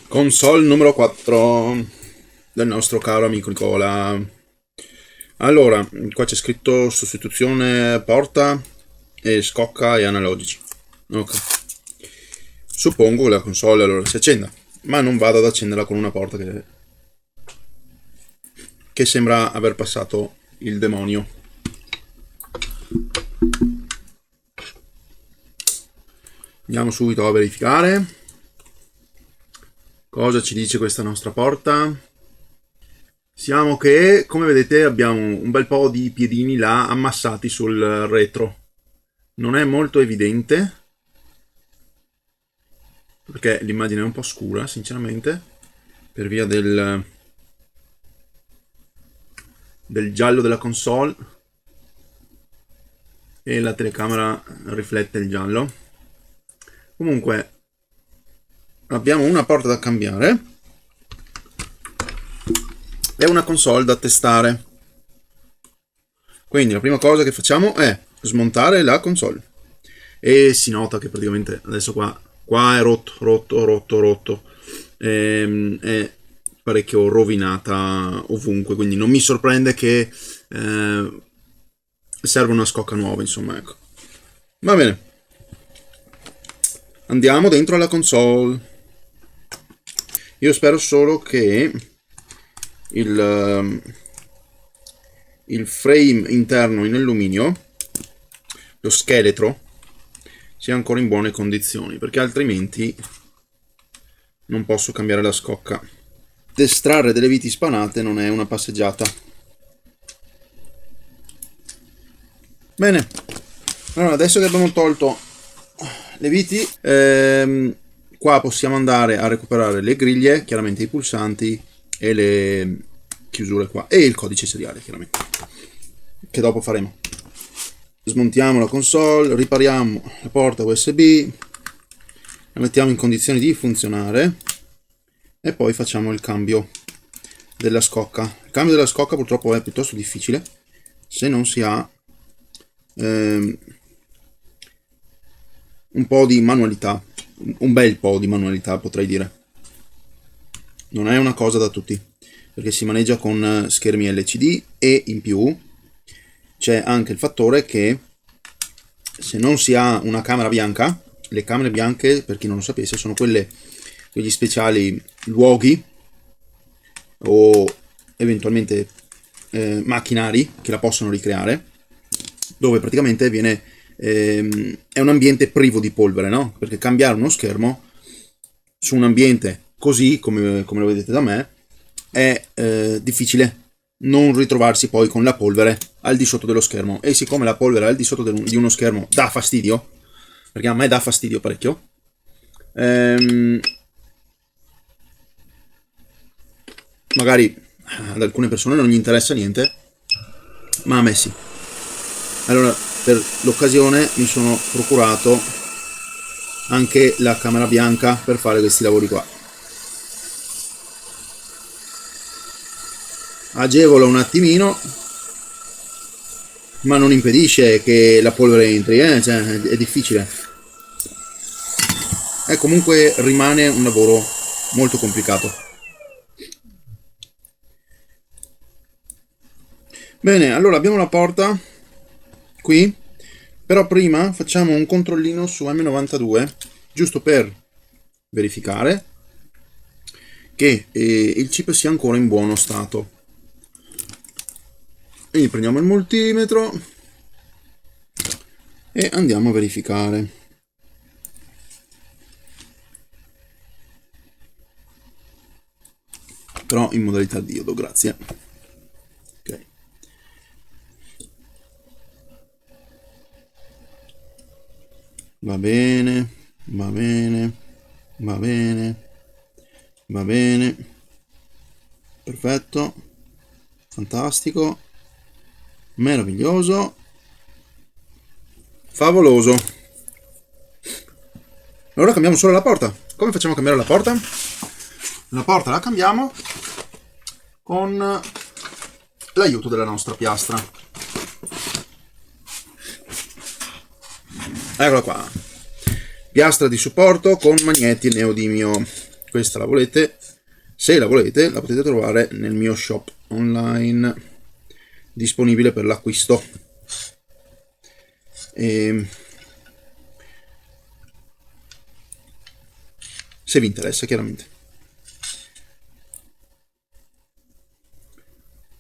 Console numero 4 del nostro caro amico Nicola. Allora, qua c'è scritto sostituzione porta e scocca e analogici. Ok. Suppongo che la console allora si accenda, ma non vado ad accenderla con una porta che sembra aver passato il demonio. Andiamo subito a verificare cosa ci dice questa nostra porta. Siamo che, come vedete, abbiamo un bel po' di piedini là ammassati sul retro. Non è molto evidente, perché l'immagine è un po' scura, sinceramente, per via del giallo della console, e la telecamera riflette il giallo. Comunque, abbiamo una porta da cambiare e una console da testare. Quindi la prima cosa che facciamo è smontare la console, e si nota che praticamente adesso qua è rotto, è parecchio rovinata ovunque, quindi non mi sorprende che serve una scocca nuova, insomma, ecco. Va bene, andiamo dentro alla console. Io spero solo che il frame interno in alluminio, lo scheletro, sia ancora in buone condizioni, perché altrimenti non posso cambiare la scocca. Estrarre delle viti spanate non è una passeggiata. Bene, allora adesso che abbiamo tolto le viti, qua possiamo andare a recuperare le griglie, chiaramente i pulsanti e le chiusure qua, e il codice seriale, chiaramente, che dopo faremo. Smontiamo la console, ripariamo la porta USB, la mettiamo in condizioni di funzionare e poi facciamo il cambio della scocca. Il cambio della scocca purtroppo è piuttosto difficile se non si ha un po' di manualità, un bel po' di manualità, potrei dire. Non è una cosa da tutti, perché si maneggia con schermi LCD, e in più c'è anche il fattore che se non si ha una camera bianca, le camere bianche, per chi non lo sapesse, sono quegli speciali luoghi o eventualmente macchinari che la possono ricreare, dove praticamente è un ambiente privo di polvere, no? Perché cambiare uno schermo su un ambiente così, come lo vedete da me, è difficile non ritrovarsi poi con la polvere al di sotto dello schermo. E siccome la polvere al di sotto di uno schermo dà fastidio, perché a me dà fastidio parecchio, magari ad alcune persone non gli interessa niente, ma a me sì. Allora, per l'occasione mi sono procurato anche la camera bianca per fare questi lavori qua. Agevola un attimino, ma non impedisce che la polvere entri, cioè, è difficile. E comunque rimane un lavoro molto complicato. Bene, allora abbiamo la porta qui, però prima facciamo un controllino su M92, giusto per verificare che il chip sia ancora in buono stato. Quindi prendiamo il multimetro e andiamo a verificare. Però in modalità diodo, grazie. Ok. Va bene, va bene, va bene, va bene. Perfetto. Fantastico. Meraviglioso, favoloso. Allora cambiamo solo la porta. Come facciamo a cambiare la porta? La porta la cambiamo con l'aiuto della nostra piastra. Eccola qua, piastra di supporto con magneti neodimio. questa la volete, se la volete, la potete trovare nel mio shop online disponibile per l'acquisto. Se vi interessa, chiaramente.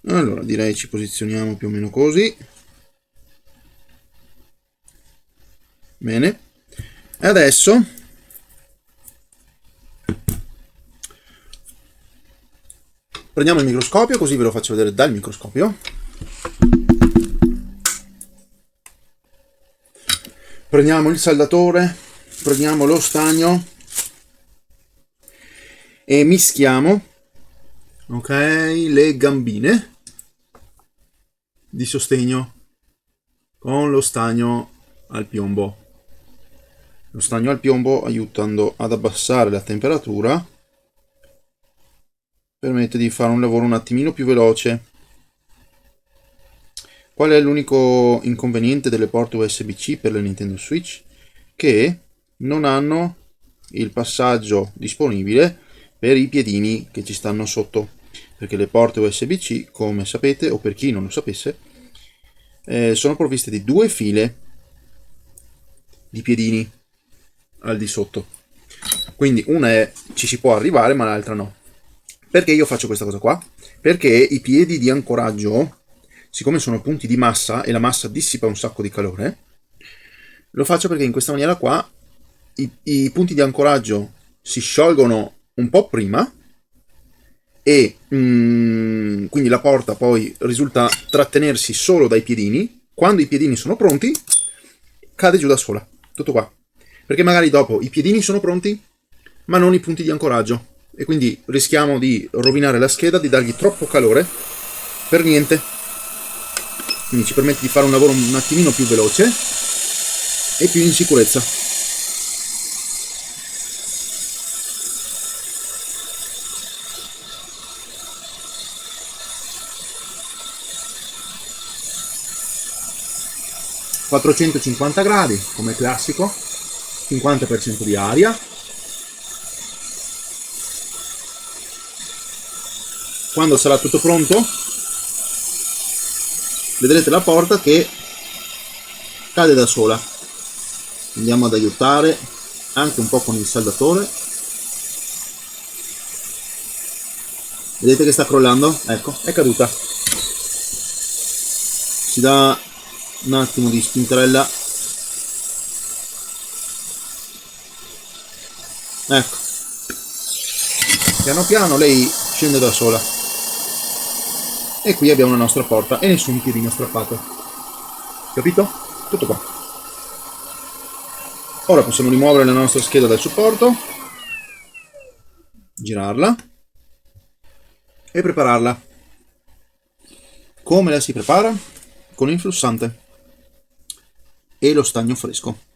Allora, direi ci posizioniamo più o meno così. Bene. E adesso prendiamo il microscopio, così ve lo faccio vedere dal microscopio. Prendiamo il saldatore, prendiamo lo stagno e mischiamo, ok, le gambine di sostegno con lo stagno al piombo. Lo stagno al piombo, aiutando ad abbassare la temperatura, permette di fare un lavoro un attimino più veloce. Qual è l'unico inconveniente delle porte USB-C per la Nintendo Switch? Che non hanno il passaggio disponibile per i piedini che ci stanno sotto, perché le porte USB-C, come sapete, o per chi non lo sapesse, sono provviste di 2 file di piedini al di sotto. Quindi una ci si può arrivare, ma l'altra no. Perché io faccio questa cosa qua? Perché i piedi di ancoraggio, siccome sono punti di massa e la massa dissipa un sacco di calore, lo faccio perché in questa maniera qua i punti di ancoraggio si sciolgono un po' prima e quindi la porta poi risulta trattenersi solo dai piedini. Quando i piedini sono pronti, cade giù da sola. Tutto qua. Perché magari dopo i piedini sono pronti, ma non i punti di ancoraggio. E quindi rischiamo di rovinare la scheda, di dargli troppo calore per niente. Quindi ci permette di fare un lavoro un attimino più veloce e più in sicurezza. «450 gradi» come classico, 50% di aria. Quando sarà tutto pronto, vedrete la porta che cade da sola. Andiamo ad aiutare anche un po' con il saldatore. Vedete che sta crollando? Ecco, è caduta. Si dà un attimo di spintarella. Ecco. Piano piano lei scende da sola. E qui abbiamo la nostra porta e nessun piedino strappato. Capito? Tutto qua. Ora possiamo rimuovere la nostra scheda dal supporto, girarla e prepararla. Come la si prepara? Con il flussante e lo stagno fresco.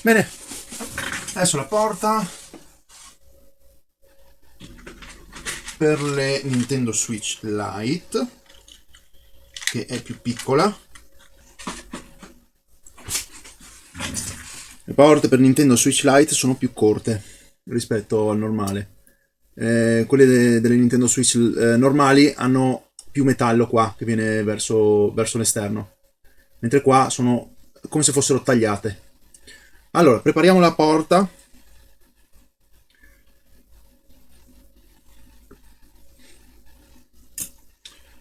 Bene, adesso la porta per le Nintendo Switch Lite, che è più piccola. Le porte per Nintendo Switch Lite sono più corte rispetto al normale. Quelle delle Nintendo Switch normali hanno più metallo qua, che viene verso l'esterno, mentre qua sono come se fossero tagliate. Allora, prepariamo la porta.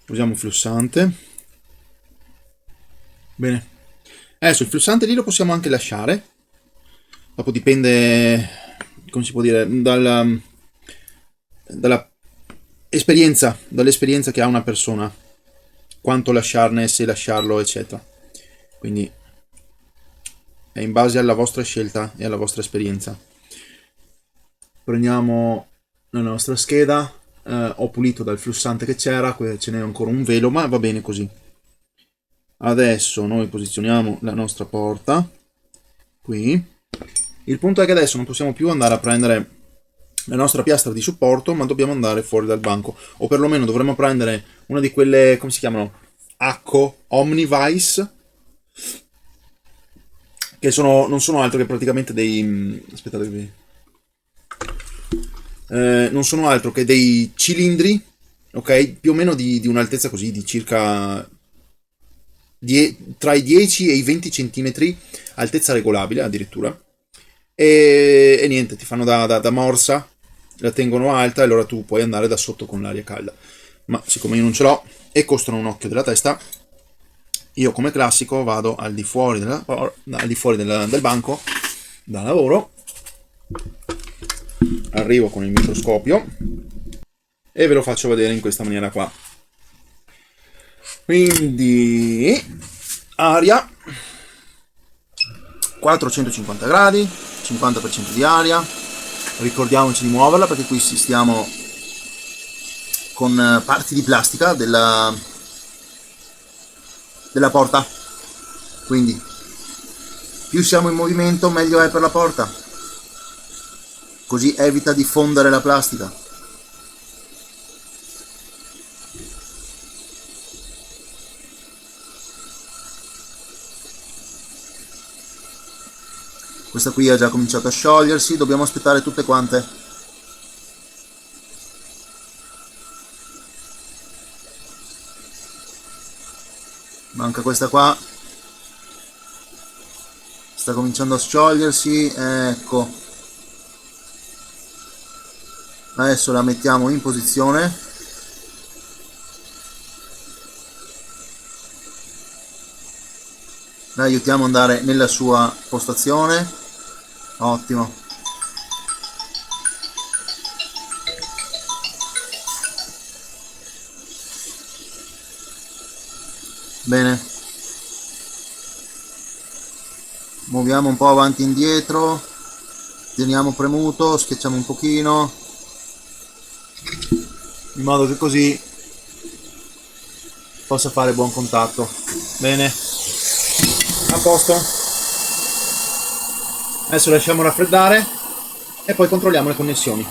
Usiamo un flussante. Bene. Adesso il flussante lì lo possiamo anche lasciare. Dopo dipende, come si può dire, dall'esperienza che ha una persona. Quanto lasciarne, se lasciarlo, eccetera. Quindi è in base alla vostra scelta e alla vostra esperienza. Prendiamo la nostra scheda. Ho pulito dal flussante che c'era, ce n'è ancora un velo, ma va bene così. Adesso noi posizioniamo la nostra porta qui. Il punto è che adesso non possiamo più andare a prendere la nostra piastra di supporto, ma dobbiamo andare fuori dal banco, o perlomeno dovremmo prendere una di quelle, come si chiamano? Acco Omnivice, che non sono altro che praticamente dei... aspettate, non sono altro che dei cilindri, ok? Più o meno di un'altezza così, di circa tra i 10 e i 20 centimetri, altezza regolabile addirittura. E niente, ti fanno da morsa, la tengono alta e allora tu puoi andare da sotto con l'aria calda. Ma siccome io non ce l'ho e costano un occhio della testa, io come classico vado al di fuori, del banco da lavoro, arrivo con il microscopio e ve lo faccio vedere in questa maniera qua. Quindi aria 450 gradi, 50% di aria, ricordiamoci di muoverla perché qui stiamo con parti di plastica della porta, quindi più siamo in movimento meglio è per la porta, così evita di fondere la plastica. Questa qui ha già cominciato a sciogliersi, dobbiamo aspettare tutte quante. Manca questa qua. Sta cominciando a sciogliersi, ecco. Adesso la mettiamo in posizione. La aiutiamo ad andare nella sua postazione. Ottimo. Bene. Muoviamo un po' avanti e indietro. Teniamo premuto, schiacciamo un pochino. In modo che così possa fare buon contatto. Bene. A posto. Adesso lasciamo raffreddare e poi controlliamo le connessioni.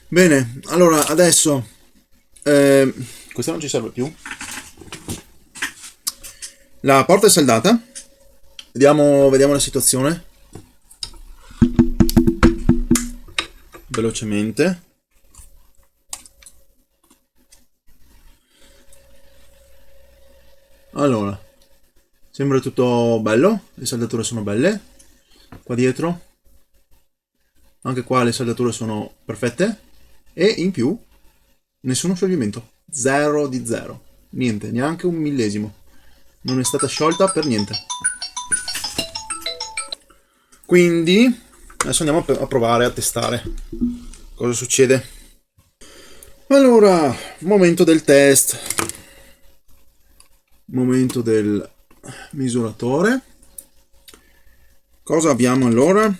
Bene, allora adesso questa non ci serve più. La porta è saldata. Vediamo la situazione velocemente. Allora, sembra tutto bello, le saldature sono belle. Qua dietro anche qua le saldature sono perfette e in più nessuno scioglimento, 0 di 0, niente, neanche un millesimo, non è stata sciolta per niente. Quindi adesso andiamo a provare a testare cosa succede. Allora, momento del test, momento del misuratore. Cosa abbiamo allora?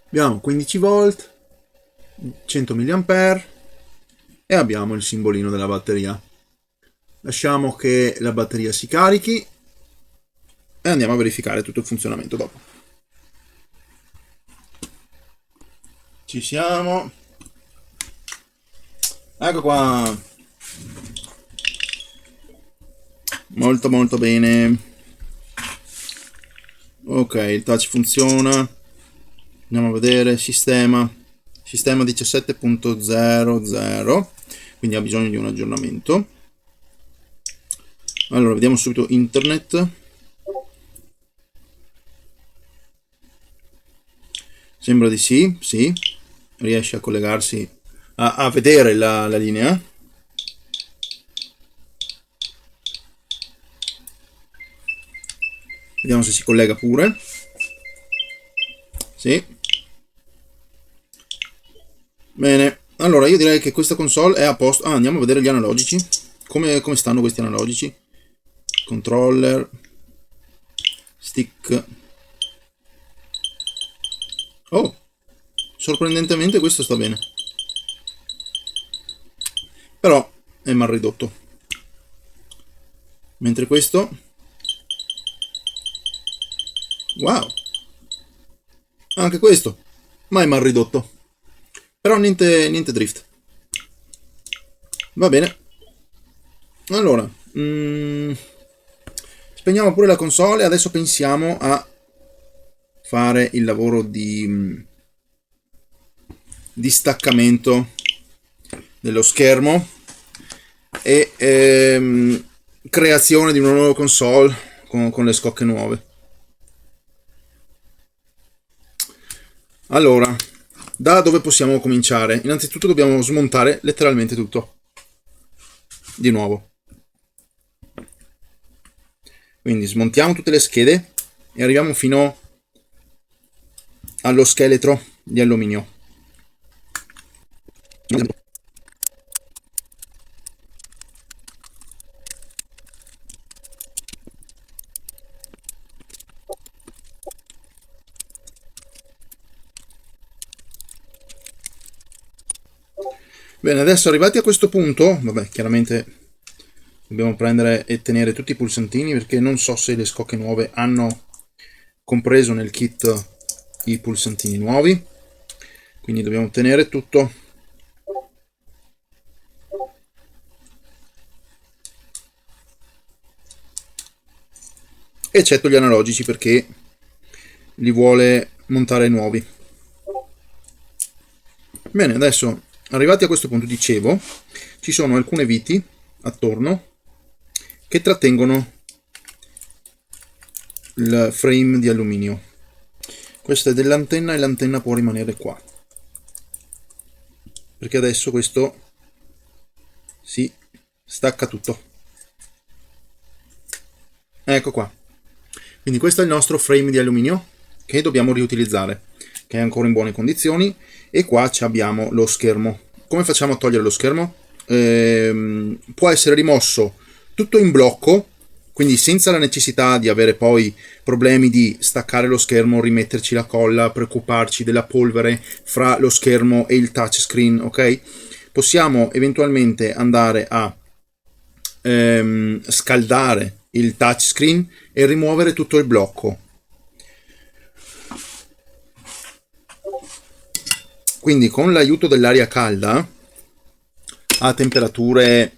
Abbiamo 15 volt, 100 mAh e abbiamo il simbolino della batteria. Lasciamo che la batteria si carichi e andiamo a verificare tutto il funzionamento dopo. Ci siamo. Ecco qua. Molto bene. Ok, il touch funziona. Andiamo a vedere sistema 17.00, quindi ha bisogno di un aggiornamento. Allora vediamo subito internet. Sembra di sì, riesce a collegarsi a vedere la linea. Vediamo se si collega pure. Sì. Bene, allora io direi che questa console è a posto. Andiamo a vedere gli analogici. Come stanno questi analogici? Controller, stick. Oh, sorprendentemente questo sta bene. però è mal ridotto. Mentre questo, wow, anche questo, ma è mal ridotto. Però niente drift. Va bene. Allora, spegniamo pure la console e adesso pensiamo a fare il lavoro di staccamento dello schermo e creazione di una nuova console con le scocche nuove. Allora, da dove possiamo cominciare? Innanzitutto dobbiamo smontare letteralmente tutto di nuovo. Quindi smontiamo tutte le schede e arriviamo fino allo scheletro di alluminio. Bene, adesso arrivati a questo punto, vabbè, chiaramente dobbiamo prendere e tenere tutti i pulsantini perché non so se le scocche nuove hanno compreso nel kit i pulsantini nuovi, quindi dobbiamo tenere tutto eccetto gli analogici perché li vuole montare nuovi. Bene, adesso arrivati a questo punto, dicevo, ci sono alcune viti attorno che trattengono il frame di alluminio. Questa è dell'antenna e l'antenna può rimanere qua perché adesso questo si stacca tutto. Ecco qua. Quindi questo è il nostro frame di alluminio che dobbiamo riutilizzare, che è ancora in buone condizioni, e qua abbiamo lo schermo. Come facciamo a togliere lo schermo? Può essere rimosso tutto in blocco, quindi senza la necessità di avere poi problemi di staccare lo schermo, rimetterci la colla, preoccuparci della polvere fra lo schermo e il touchscreen, ok? Possiamo eventualmente andare a scaldare il touchscreen e rimuovere tutto il blocco. Quindi con l'aiuto dell'aria calda a temperature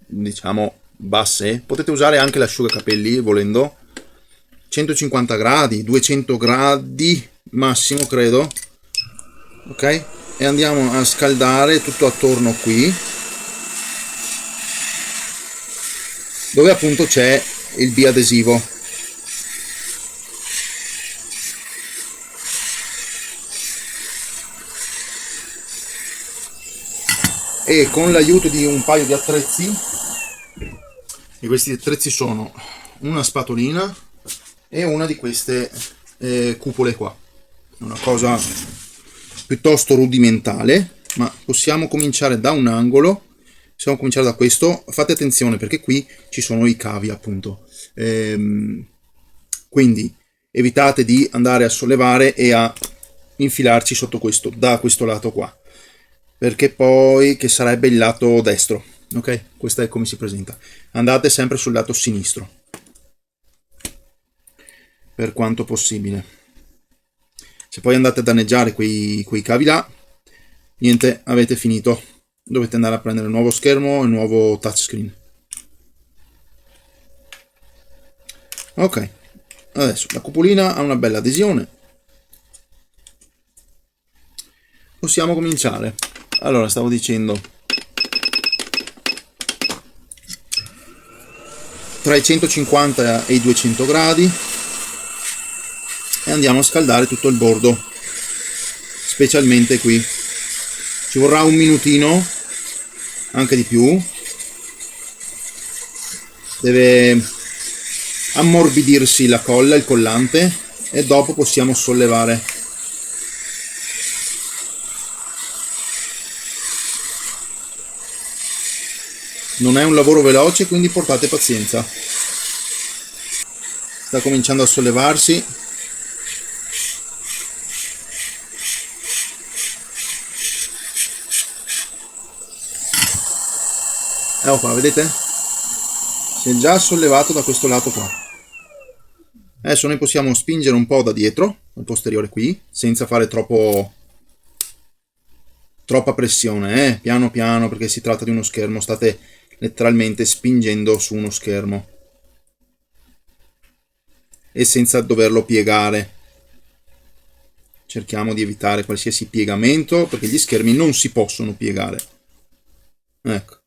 diciamo basse, potete usare anche l'asciugacapelli volendo, 150 gradi, 200 gradi massimo credo, ok? E andiamo a scaldare tutto attorno qui, dove appunto c'è il biadesivo. E con l'aiuto di un paio di attrezzi, e questi attrezzi sono una spatolina e una di queste cupole qua, una cosa piuttosto rudimentale, ma possiamo cominciare da un angolo. Possiamo cominciare da questo. Fate attenzione perché qui ci sono i cavi appunto, quindi evitate di andare a sollevare e a infilarci sotto questo, da questo lato qua, perché poi, che sarebbe il lato destro, ok? Questo è come si presenta. Andate sempre sul lato sinistro per quanto possibile. Se poi andate a danneggiare quei cavi là, niente, avete finito. Dovete andare a prendere un nuovo schermo e un nuovo touchscreen. Ok, adesso la cupolina ha una bella adesione. Possiamo cominciare. Allora, stavo dicendo, tra i 150 e i 200 gradi, e andiamo a scaldare tutto il bordo, specialmente qui. Ci vorrà un minutino, anche di più. Deve ammorbidirsi la colla, il collante, e dopo possiamo sollevare. Non è un lavoro veloce, quindi portate pazienza. Sta cominciando a sollevarsi. Ecco qua, vedete? Si è già sollevato da questo lato qua. Adesso noi possiamo spingere un po' da dietro, al posteriore qui, senza fare troppa pressione, piano piano, perché si tratta di uno schermo, state letteralmente spingendo su uno schermo e senza doverlo piegare. Cerchiamo di evitare qualsiasi piegamento, perché gli schermi non si possono piegare. Ecco.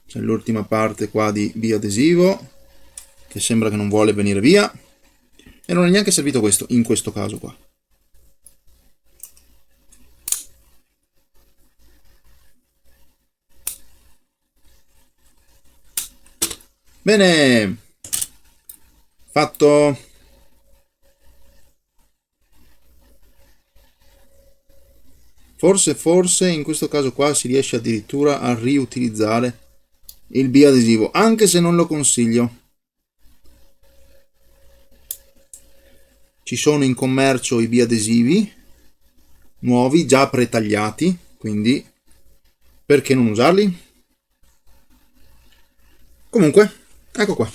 C'è l'ultima parte qua di biadesivo che sembra che non vuole venire via, e non è neanche servito questo in questo caso qua. Bene, fatto. Forse in questo caso qua si riesce addirittura a riutilizzare il biadesivo, anche se non lo consiglio. Ci sono in commercio i biadesivi nuovi, già pretagliati, quindi perché non usarli? Comunque, ecco qua.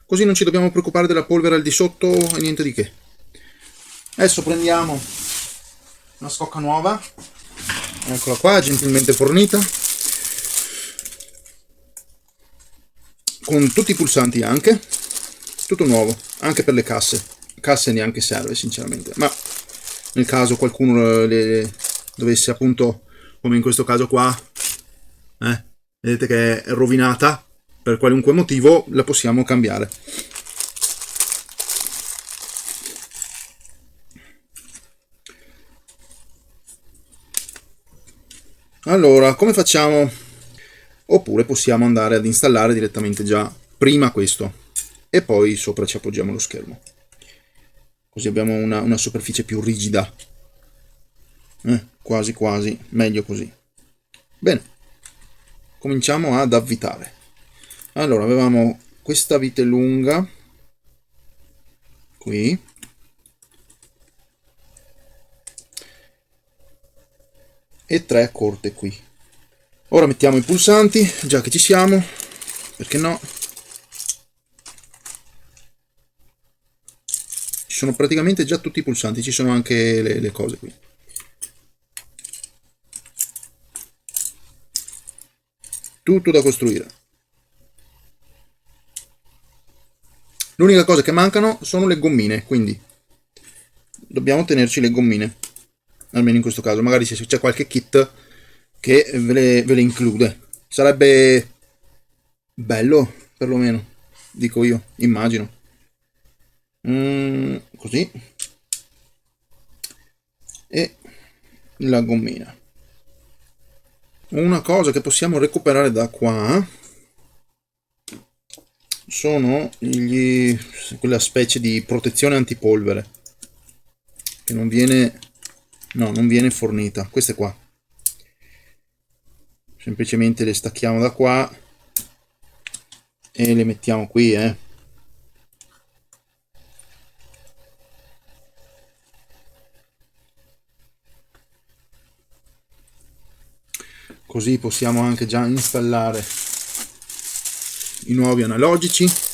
Così non ci dobbiamo preoccupare della polvere al di sotto e niente di che. Adesso prendiamo una scocca nuova. Eccola qua, gentilmente fornita. Con tutti i pulsanti anche. Tutto nuovo, anche per le casse. Casse neanche serve, sinceramente. Ma nel caso qualcuno le dovesse appunto, come in questo caso qua, vedete che è rovinata, per qualunque motivo la possiamo cambiare. Allora, come facciamo? Oppure possiamo andare ad installare direttamente già prima questo e poi sopra ci appoggiamo lo schermo, così abbiamo una superficie più rigida, quasi quasi meglio così. Bene, cominciamo ad avvitare. Allora, avevamo questa vite lunga qui, e 3 corte qui. Ora mettiamo i pulsanti, già che ci siamo, perché no? Ci sono praticamente già tutti i pulsanti, ci sono anche le cose qui. Tutto da costruire. L'unica cosa che mancano sono le gommine, quindi dobbiamo tenerci le gommine, almeno in questo caso. Magari se c'è qualche kit che ve le include, sarebbe bello, perlomeno, dico io, immagino. Così. E la gommina. Una cosa che possiamo recuperare da qua sono quella specie di protezione antipolvere che non viene fornita. Queste qua semplicemente le stacchiamo da qua e le mettiamo qui, così possiamo anche già installare i nuovi analogici.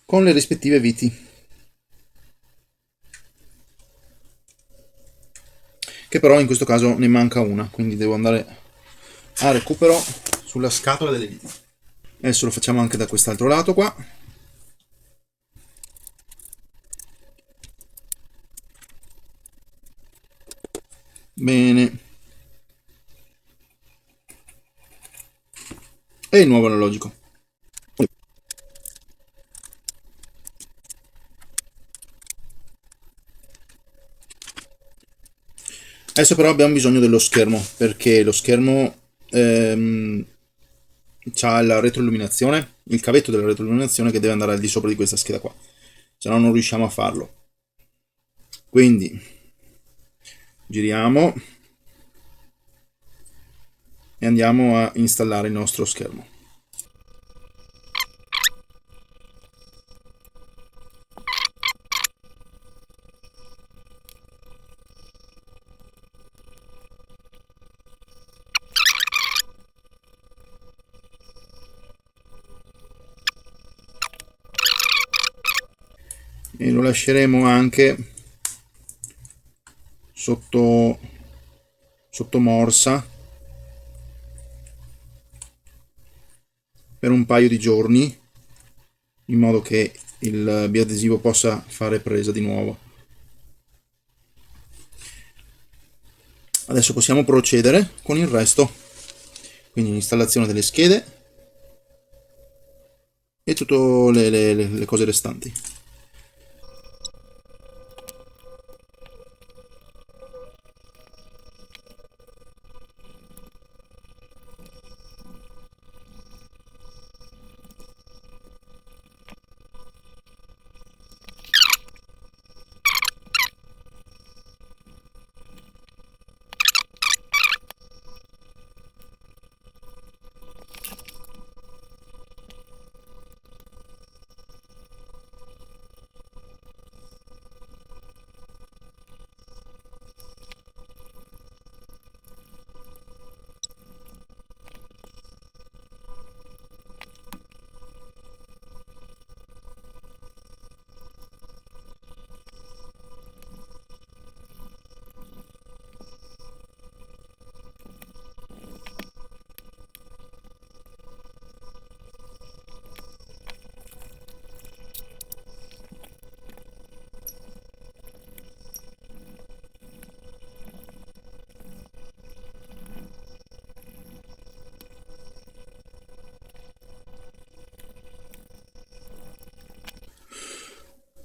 Con le rispettive viti, che però in questo caso ne manca una, quindi devo andare a recupero sulla scatola delle viti. Adesso lo facciamo anche da quest'altro lato qua. Bene, e il nuovo analogico. Adesso però abbiamo bisogno dello schermo, perché lo schermo c'ha la retroilluminazione, il cavetto della retroilluminazione che deve andare al di sopra di questa scheda qua, se no non riusciamo a farlo. Quindi giriamo e andiamo a installare il nostro schermo. E lo lasceremo anche sotto morsa per un paio di giorni, in modo che il biadesivo possa fare presa di nuovo. Adesso possiamo procedere con il resto, quindi l'installazione delle schede e tutte le cose restanti.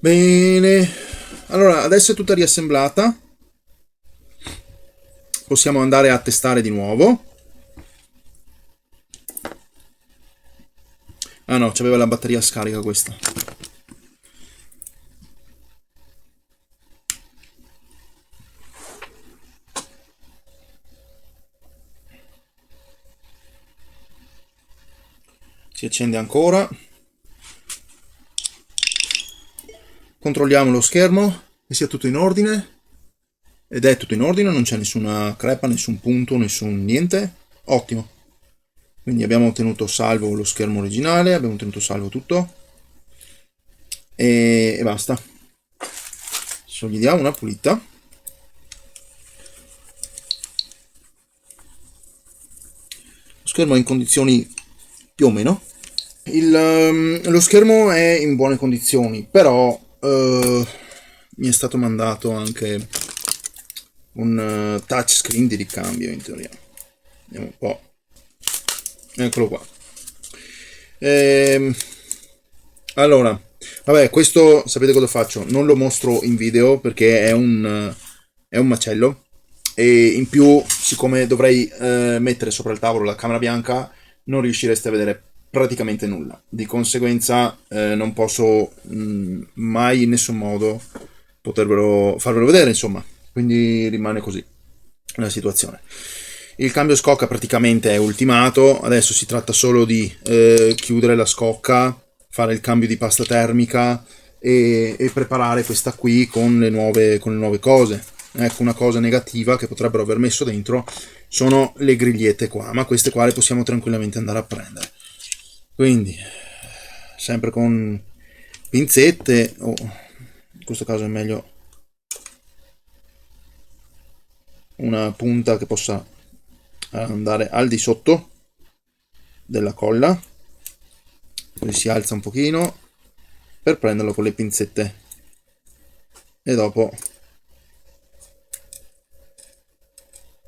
Bene, allora adesso è tutta riassemblata, possiamo andare a testare di nuovo. Ah no, c'aveva la batteria scarica questa. Si accende ancora. Controlliamo lo schermo che sia tutto in ordine. Ed è tutto in ordine, non c'è nessuna crepa, nessun punto, nessun niente. Ottimo. Quindi abbiamo tenuto salvo lo schermo originale, abbiamo tenuto salvo tutto. E basta. Adesso gli diamo una pulita. Lo schermo è in condizioni più o meno. Lo schermo è in buone condizioni, però mi è stato mandato anche un touchscreen di ricambio in teoria. Vediamo un po'. Eccolo qua. Allora, vabbè, questo sapete cosa faccio? Non lo mostro in video perché è un macello. E in più, siccome dovrei mettere sopra il tavolo la camera bianca, non riuscireste a vedere praticamente nulla. Di conseguenza non posso mai in nessun modo farvelo vedere, insomma. Quindi rimane così la situazione. Il cambio scocca praticamente è ultimato, adesso si tratta solo di chiudere la scocca, fare il cambio di pasta termica e preparare questa qui con le nuove cose. Ecco, una cosa negativa che potrebbero aver messo dentro sono le grigliette qua, ma queste qua le possiamo tranquillamente andare a prendere. Quindi, sempre con pinzette, o in questo caso è meglio una punta che possa andare al di sotto della colla, così si alza un pochino per prenderlo con le pinzette e dopo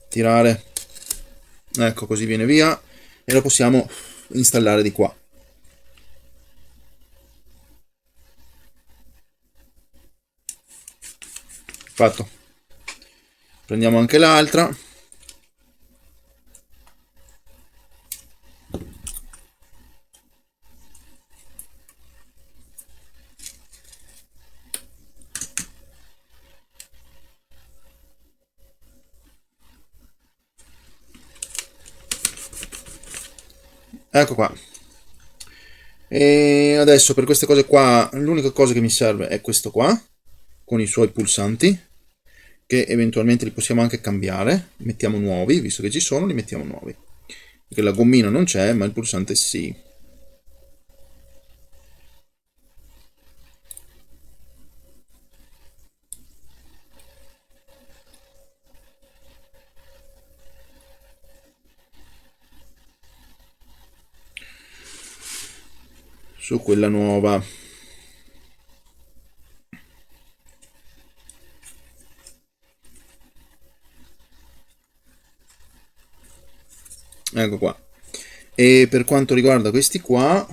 tirare, ecco, così viene via e lo possiamo installare di qua. Fatto. Prendiamo anche l'altra. Ecco qua. E adesso per queste cose qua, l'unica cosa che mi serve è questo qua, con i suoi pulsanti, che eventualmente li possiamo anche cambiare. Mettiamo nuovi, visto che ci sono, li mettiamo nuovi. Perché la gommina non c'è, ma il pulsante sì. Su quella nuova. Ecco qua. E per quanto riguarda questi qua,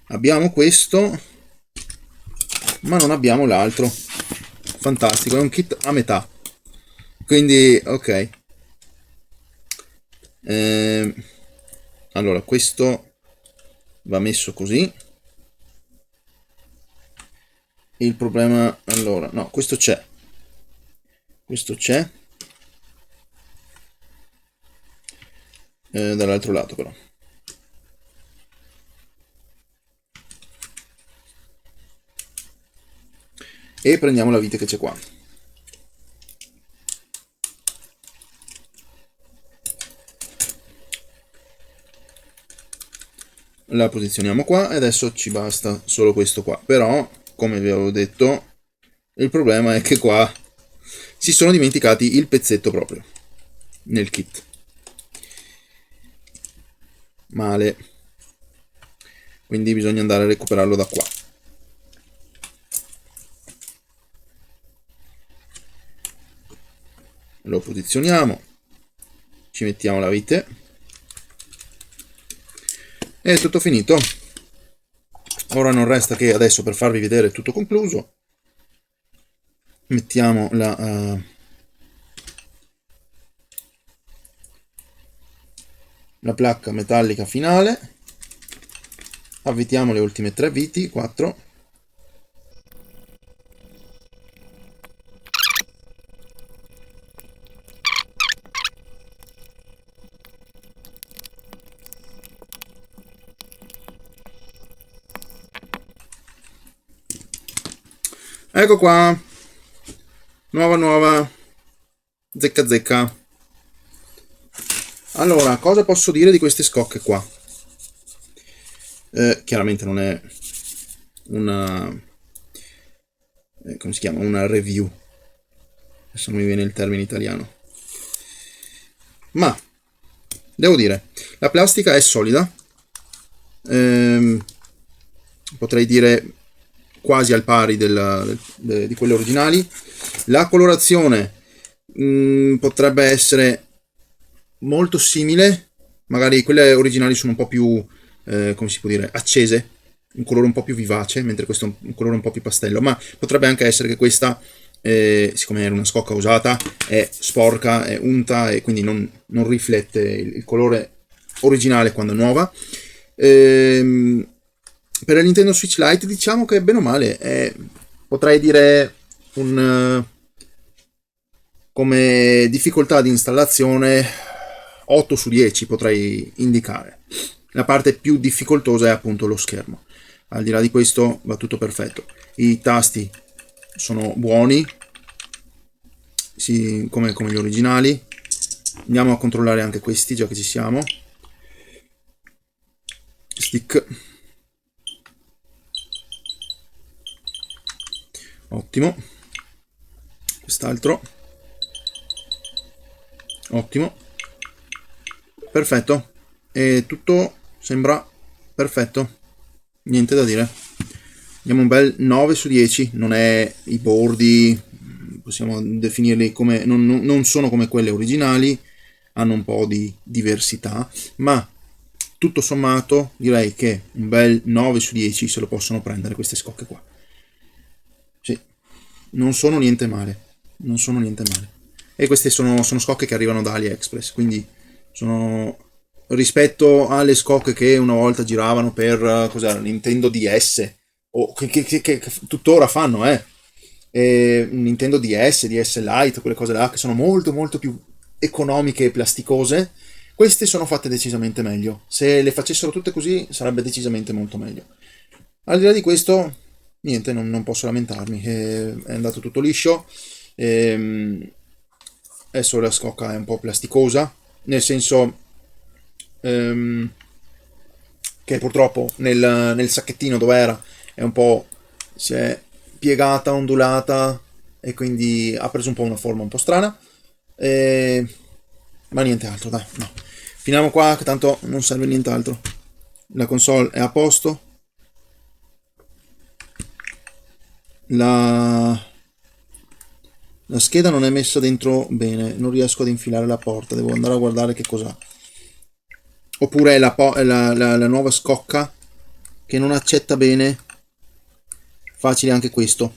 abbiamo questo, ma non abbiamo l'altro. Fantastico, è un kit a metà. Quindi, ok. Ehm, allora, questo va messo così. Il problema, allora, no, questo c'è. Questo c'è. Dall'altro lato però. E prendiamo la vite che c'è qua. La posizioniamo qua e adesso ci basta solo questo qua. Però, come vi avevo detto, il problema è che qua si sono dimenticati il pezzetto proprio nel kit. Male. Quindi bisogna andare a recuperarlo da qua. Lo posizioniamo, ci mettiamo la vite e è tutto finito. Ora non resta che adesso, per farvi vedere tutto concluso, mettiamo la placca metallica finale, avvitiamo le ultime 3 viti, 4. Ecco qua, nuova, zecca zecca. Allora, cosa posso dire di queste scocche qua? Chiaramente non è una, come si chiama? Una review. Adesso non mi viene il termine italiano. Ma, devo dire, la plastica è solida. Potrei dire quasi al pari di quelle originali. La colorazione potrebbe essere molto simile, magari quelle originali sono un po' più, come si può dire, accese, un colore un po' più vivace, mentre questo è un colore un po' più pastello, ma potrebbe anche essere che questa, siccome era una scocca usata, è sporca, è unta e quindi non riflette il colore originale quando è nuova. Per la Nintendo Switch Lite diciamo che bene o male è, potrei dire, come difficoltà di installazione 8 su 10 potrei indicare. La parte più difficoltosa è appunto lo schermo. Al di là di questo va tutto perfetto. I tasti sono buoni, come gli originali. Andiamo a controllare anche questi, già che ci siamo. Stick. Ottimo. Quest'altro. Ottimo. Perfetto. E tutto sembra perfetto. Niente da dire. Diamo un bel 9 su 10. Non è i bordi, possiamo definirli come, non sono come quelle originali, hanno un po' di diversità, ma tutto sommato direi che un bel 9 su 10 se lo possono prendere queste scocche qua. Sì, non sono niente male. Non sono niente male. E queste sono scocche che arrivano da AliExpress, quindi sono, rispetto alle scocche che una volta giravano per cos'era, Nintendo DS, o che tuttora fanno, Nintendo DS, DS Lite, quelle cose là che sono molto molto più economiche e plasticose. Queste sono fatte decisamente meglio. Se le facessero tutte così sarebbe decisamente molto meglio. Al di là di questo, niente, non posso lamentarmi. È andato tutto liscio. Adesso la scocca è un po' plasticosa, nel senso che purtroppo nel sacchettino dove era è un po' si è piegata, ondulata e quindi ha preso un po' una forma un po' strana. Ma niente altro, dai, no. Finiamo qua, che tanto non serve nient'altro. La console è a posto. La scheda non è messa dentro bene, non riesco ad infilare la porta, devo andare a guardare che cos'ha. Oppure è la nuova scocca che non accetta bene. Facile anche questo.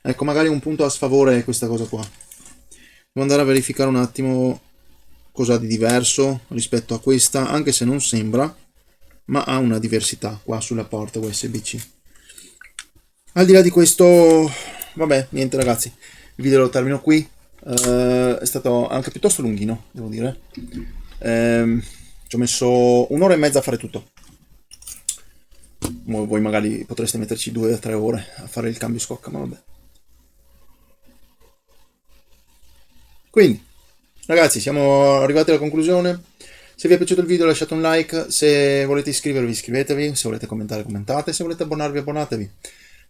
Ecco, magari un punto a sfavore è questa cosa qua. Devo andare a verificare un attimo cosa di diverso rispetto a questa, anche se non sembra, ma ha una diversità qua sulla porta USB-C. Al di là di questo, vabbè, niente ragazzi, il video lo termino qui. È stato anche piuttosto lunghino, devo dire. Ci ho messo un'ora e mezza a fare tutto. Voi magari potreste metterci 2 o 3 ore a fare il cambio scocca, ma vabbè. Quindi, ragazzi, siamo arrivati alla conclusione. Se vi è piaciuto il video lasciate un like, se volete iscrivervi iscrivetevi, se volete commentare commentate, se volete abbonarvi abbonatevi.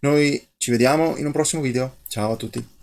Noi ci vediamo in un prossimo video. Ciao a tutti.